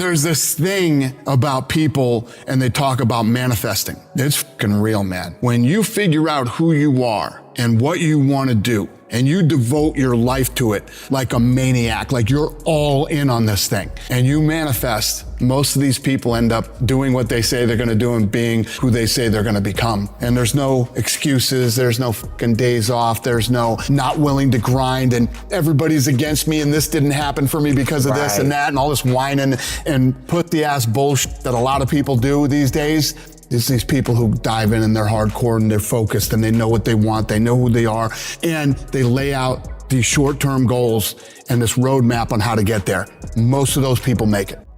there's this thing about people and they talk about manifesting. It's fucking real, man. When you figure out who you are and what you want to do, and you devote your life to it like a maniac, like you're all in on this thing, and you manifest, most of these people end up doing what they say they're gonna do and being who they say they're gonna become. And there's no excuses, there's no fucking days off, there's no not willing to grind, and everybody's against me, and this didn't happen for me because of this and that, and all this whining and put the ass bullshit that a lot of people do these days. It's these people who dive in and they're hardcore and they're focused and they know what they want, they know who they are, and they lay out these short-term goals and this roadmap on how to get there. Most of those people make it.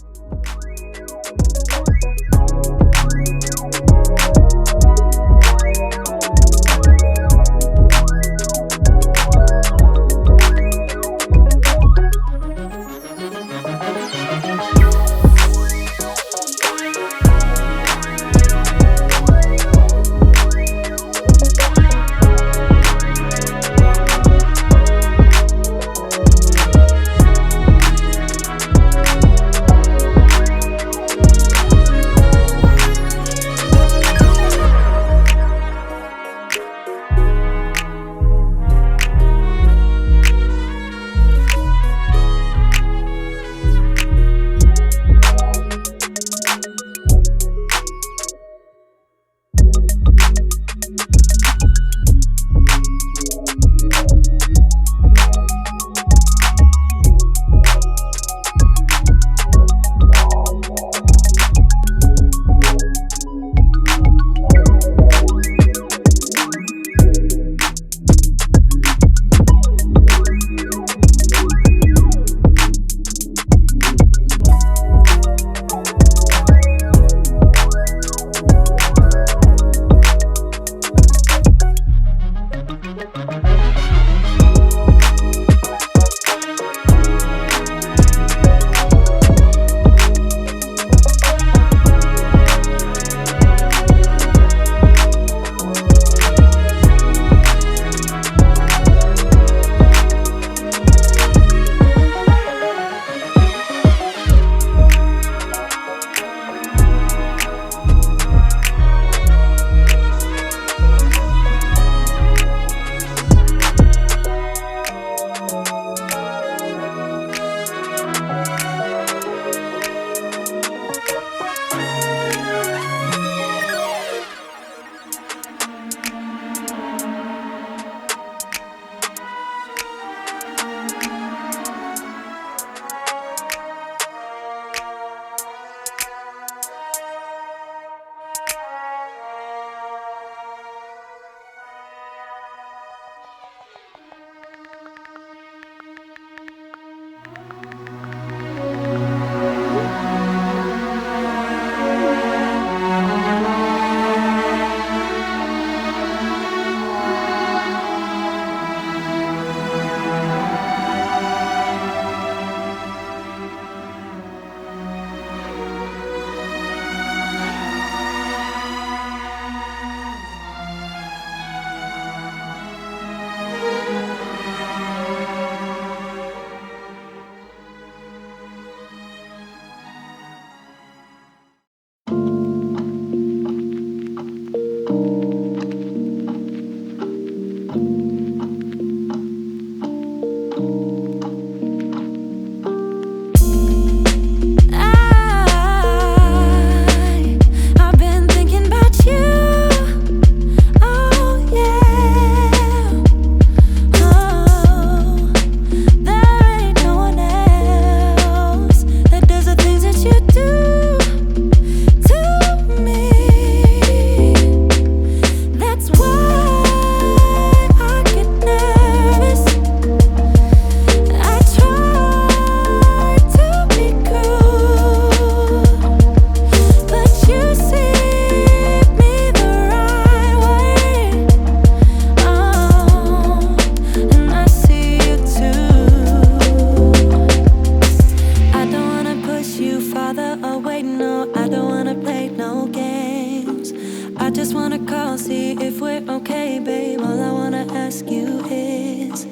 ask you is,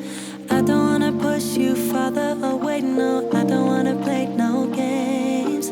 I don't wanna push you farther away, no, I don't wanna play no games.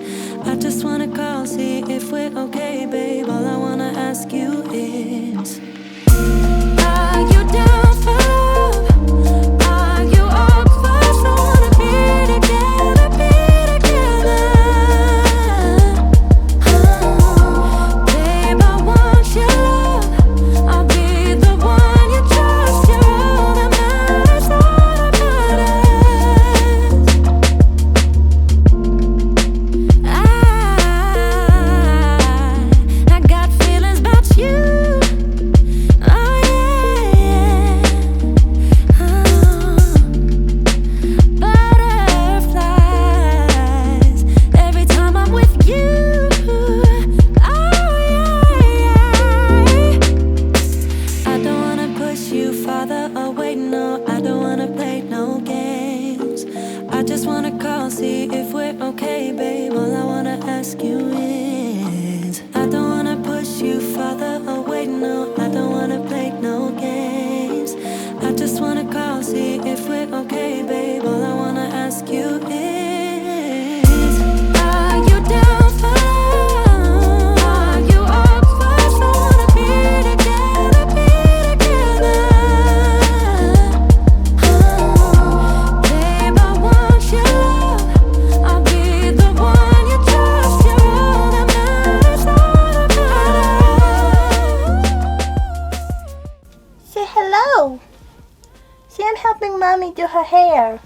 do her hair.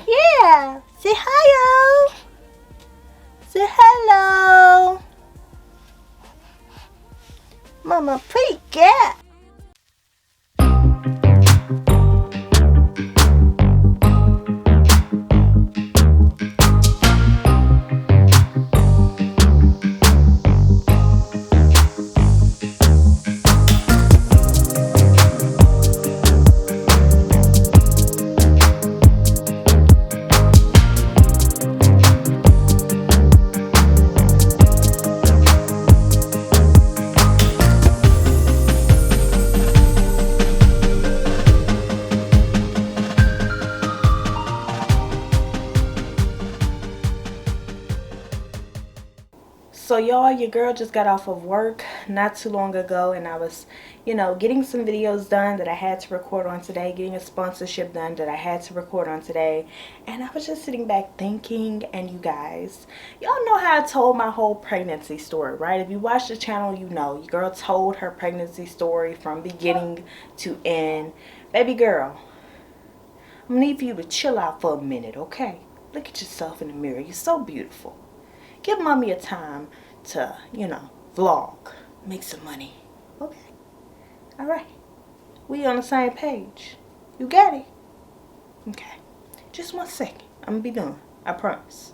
Yeah. Say hi. Say hello. Mama, pretty cat. So y'all, your girl just got off of work not too long ago, and I was, getting some videos done that I had to record on today, getting a sponsorship done that I had to record on today, and I was just sitting back thinking. And you guys, y'all know how I told my whole pregnancy story, right? If you watch the channel, you know your girl told her pregnancy story from beginning to end. Baby girl, I'm gonna need for you to chill out for a minute, okay? Look at yourself in the mirror. You're so beautiful. Give mommy a time to, vlog, make some money. Okay. All right. We on the same page. You got it? Okay. Just 1 second. I'm going to be done. I promise.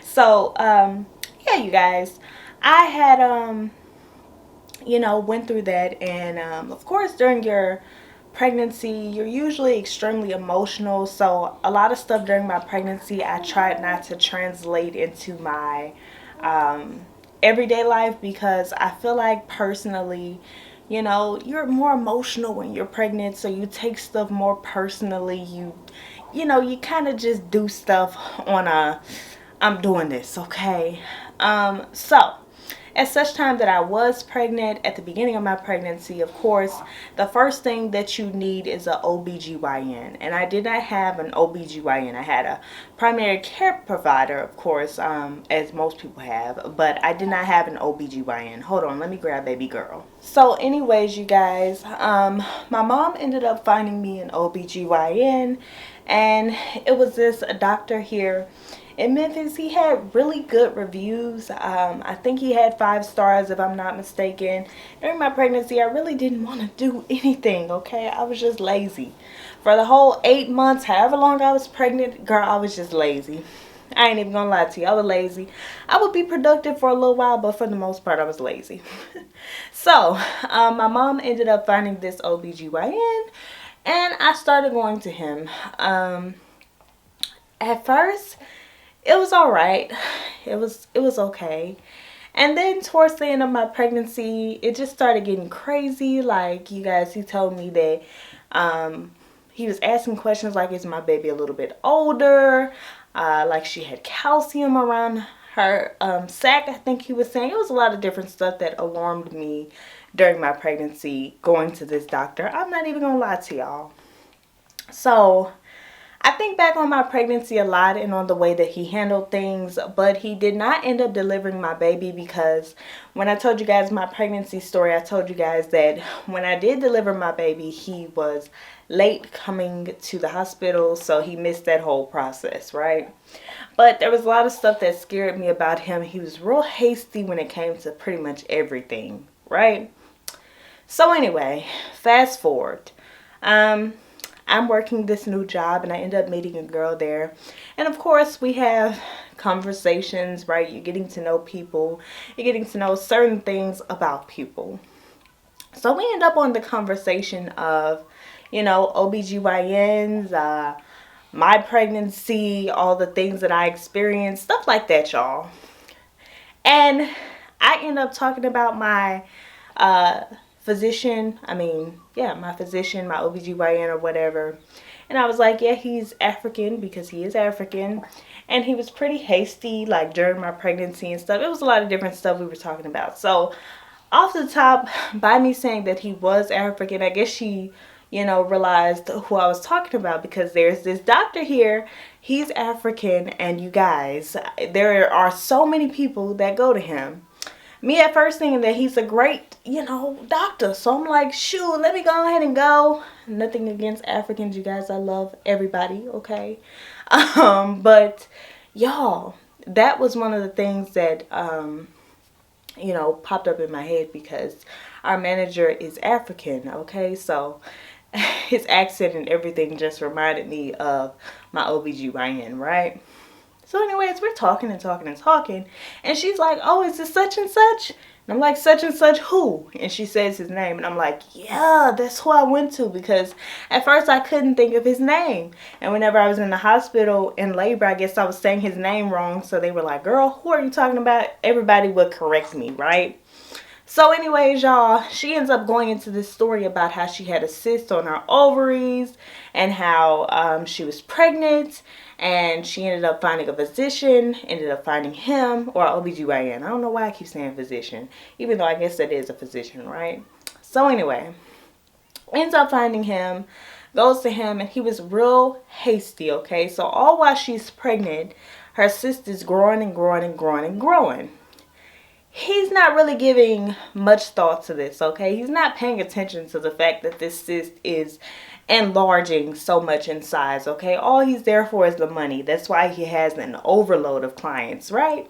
So, yeah, you guys. I had, went through that. And, of course, during your pregnancy, you're usually extremely emotional. So a lot of stuff during my pregnancy I tried not to translate into my everyday life, because I feel like personally, you're more emotional when you're pregnant, so you take stuff more personally. You kind of just do stuff on a I'm doing this, okay? So at such time that I was pregnant, at the beginning of my pregnancy, of course, the first thing that you need is a OBGYN. And I did not have an OBGYN. I had a primary care provider, of course, as most people have. But I did not have an OBGYN. Hold on, let me grab baby girl. So anyways, you guys, my mom ended up finding me an OBGYN. And it was this doctor here in Memphis. He had really good reviews. I think he had 5 stars if I'm not mistaken. During my pregnancy, I really didn't want to do anything, okay? I was just lazy. For the whole 8 months, however long I was pregnant, girl, I was just lazy. I ain't even gonna lie to you, I was lazy. I would be productive for a little while, but for the most part, I was lazy. So, my mom ended up finding this OBGYN, and I started going to him. At first, it was all right. It was okay. And then towards the end of my pregnancy, it just started getting crazy. Like, you guys, he told me that he was asking questions like, is my baby a little bit older? Like she had calcium around her sac, I think he was saying. It was a lot of different stuff that alarmed me during my pregnancy going to this doctor. I'm not even gonna lie to y'all. So I think back on my pregnancy a lot and on the way that he handled things, but he did not end up delivering my baby, because when I told you guys my pregnancy story, I told you guys that when I did deliver my baby, he was late coming to the hospital, so he missed that whole process, right? But there was a lot of stuff that scared me about him. He was real hasty when it came to pretty much everything, right? So anyway, fast forward. I'm working this new job, and I end up meeting a girl there. And of course, we have conversations, right? You're getting to know people. You're getting to know certain things about people. So we end up on the conversation of, OBGYNs, my pregnancy, all the things that I experienced, stuff like that, y'all. And I end up talking about my physician, my physician, my OBGYN or whatever. And I was like, yeah, he's African, because he is African. And he was pretty hasty, like during my pregnancy and stuff. It was a lot of different stuff we were talking about. So off the top, by me saying that he was African, I guess she, realized who I was talking about, because there's this doctor here. He's African, and you guys, there are so many people that go to him. Me at first thinking that he's a great, doctor. So I'm like, shoot, let me go ahead and go. Nothing against Africans, you guys. I love everybody, okay? But y'all, that was one of the things that, popped up in my head because our manager is African, okay? So his accent and everything just reminded me of my OBGYN, right? So anyways, we're talking and talking and talking. And she's like, oh, is this such and such? And I'm like, such and such who? And she says his name. And I'm like, yeah, that's who I went to. Because at first I couldn't think of his name. And whenever I was in the hospital in labor, I guess I was saying his name wrong. So they were like, girl, who are you talking about? Everybody would correct me, right? So anyways, y'all, she ends up going into this story about how she had a cyst on her ovaries and how she was pregnant, and she ended up finding a physician, ended up finding him, or OBGYN. I don't know why I keep saying physician, even though I guess that is a physician, right? So anyway, ends up finding him, goes to him, and he was real hasty, okay? So all while she's pregnant, her cyst is growing and growing and growing and growing. He's not really giving much thought to this, okay? He's not paying attention to the fact that this cyst is enlarging so much in size, okay? All he's there for is the money. That's why he has an overload of clients, right?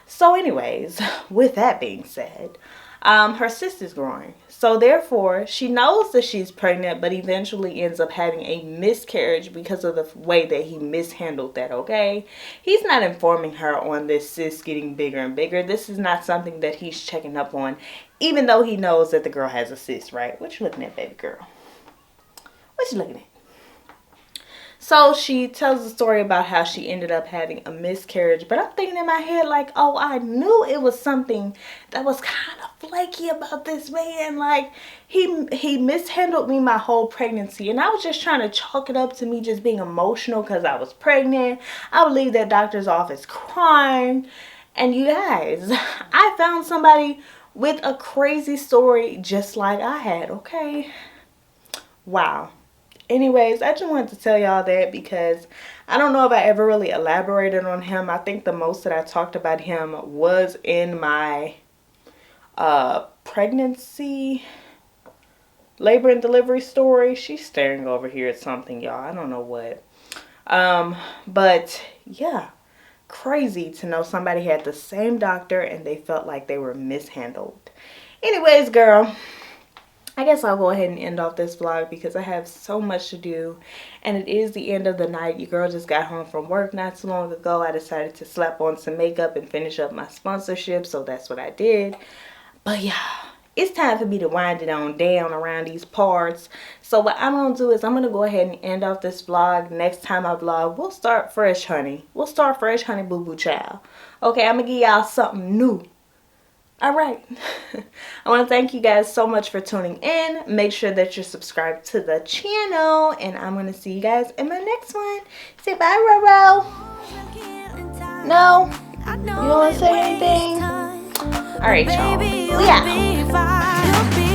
So anyways, with that being said, her cyst is growing. So therefore, she knows that she's pregnant, but eventually ends up having a miscarriage because of the way that he mishandled that, okay? He's not informing her on this cyst getting bigger and bigger. This is not something that he's checking up on, even though he knows that the girl has a cyst, right? What you looking at, baby girl? What you looking at? So she tells the story about how she ended up having a miscarriage. But I'm thinking in my head like, oh, I knew it was something that was kind of flaky about this man. Like, he mishandled me my whole pregnancy. And I was just trying to chalk it up to me just being emotional because I was pregnant. I would leave that doctor's office crying. And you guys, I found somebody with a crazy story just like I had, okay? Wow. Anyways, I just wanted to tell y'all that because I don't know if I ever really elaborated on him. I think the most that I talked about him was in my pregnancy, labor and delivery story. She's staring over here at something, y'all. I don't know what. But yeah, crazy to know somebody had the same doctor and they felt like they were mishandled. Anyways, girl, I guess I'll go ahead and end off this vlog because I have so much to do and it is the end of the night. Your girl just got home from work not too long ago. I decided to slap on some makeup and finish up my sponsorship, so that's what I did. But yeah, it's time for me to wind it on down around these parts. So what I'm going to do is I'm going to go ahead and end off this vlog. Next time I vlog, we'll start fresh, honey. We'll start fresh, honey boo boo child. Okay, I'm going to give y'all something new. Alright, I want to thank you guys so much for tuning in. Make sure that you're subscribed to the channel. And I'm going to see you guys in my next one. Say bye, Roro. No? You don't want to say anything? Alright, y'all. We out.